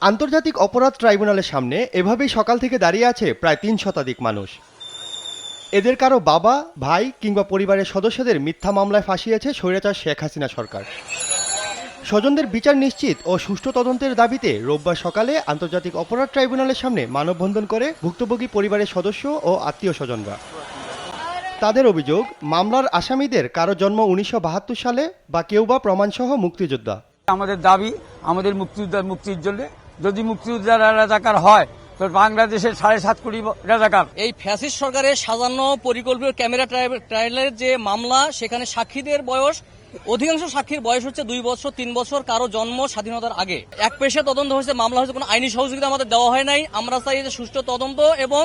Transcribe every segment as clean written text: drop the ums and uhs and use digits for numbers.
আন্তর্জাতিক অপরাধ ট্রাইব্যুনালের সামনে এভাবেই সকাল থেকে দাঁড়িয়ে আছে প্রায় ৩ শতাধিক মানুষ। এদের কারো বাবা, ভাই কিংবা পরিবারের সদস্যদের মিথ্যা মামলায় ফাঁসিয়েছে স্বৈরাচার শেখ হাসিনা সরকার। স্বজনদের বিচার নিশ্চিত ও সুষ্ঠু তদন্তের দাবিতে রোববার সকালে আন্তর্জাতিক অপরাধ ট্রাইব্যুনালের সামনে মানববন্ধন করে ভুক্তভোগী পরিবারের সদস্য ও আত্মীয় স্বজনরা। তাদের অভিযোগ, মামলার আসামিদের কারো জন্ম ১৯৭২ সালে বা কেউ বা প্রমাণসহ মুক্তিযোদ্ধা। আমাদের দাবি, আমাদের মুক্তির জন্য যদি মুক্তিযোদ্ধারা রাজাকার হয় তো বাংলাদেশের ৭.৫ কোটি রাজাকার। এই ফ্যাসিস্ট সরকারের সাজানো পরিকল্পিত ক্যামেরা ট্রায়ালের যে মামলা, সেখানে সাক্ষীদের বয়স, অধিকাংশ সাক্ষীর বয়স হচ্ছে 2 বছর 3 বছর, কারো জন্ম স্বাধীনতার আগে। এক পেশে তদন্ত হয়েছে, মামলা হয়েছে, কোনো আইনি সহযোগিতা আমাদের দেওয়া হয় নাই। আমরা চাই যে সুষ্ঠু তদন্ত এবং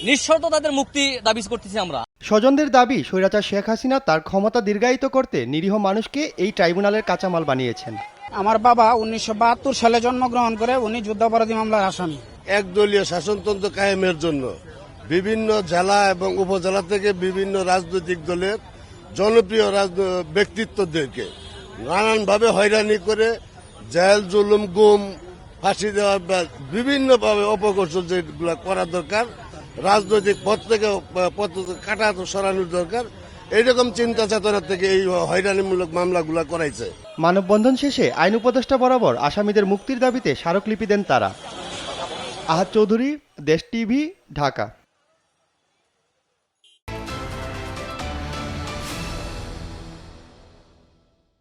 নিঃশর্ত তাদের মুক্তি দাবি করতেছি আমরা। স্বজনদের দাবি, স্বৈরাচার শেখ হাসিনা তার ক্ষমতা দীর্ঘায়িত করতে নিরীহ মানুষকে এই ট্রাইব্যুনালের কাঁচামাল বানিয়েছেন। আমার বাবা ১৯৭২ সালে জন্মগ্রহণ করে, উনি যুদ্ধাপরাধী মামলার আসামি। একদলীয় শাসনতন্ত্র কায়েমের জন্য বিভিন্ন জেলা এবং উপজেলা থেকে বিভিন্ন রাজনৈতিক দলের জনপ্রিয় ব্যক্তিত্বদেরকে নানানভাবে হয়রানি করে জেল, জুলুম, গুম, ফাঁসি দেওয়া, বিভিন্নভাবে অপকৌশল যেগুলো করা দরকার, রাজনৈতিক পথ থেকে কাটা সরানোর দরকার, এইরকম চিন্তা চেতনা থেকে এই হয়রানিমূলক মামলাগুলো করাইছে। মানববন্ধন শেষে আইন উপদেষ্টা বরাবর আসামিদের মুক্তির দাবিতে স্মারকলিপি দেন তারা। আহাদ চৌধুরী, দেশ টিভি, ঢাকা।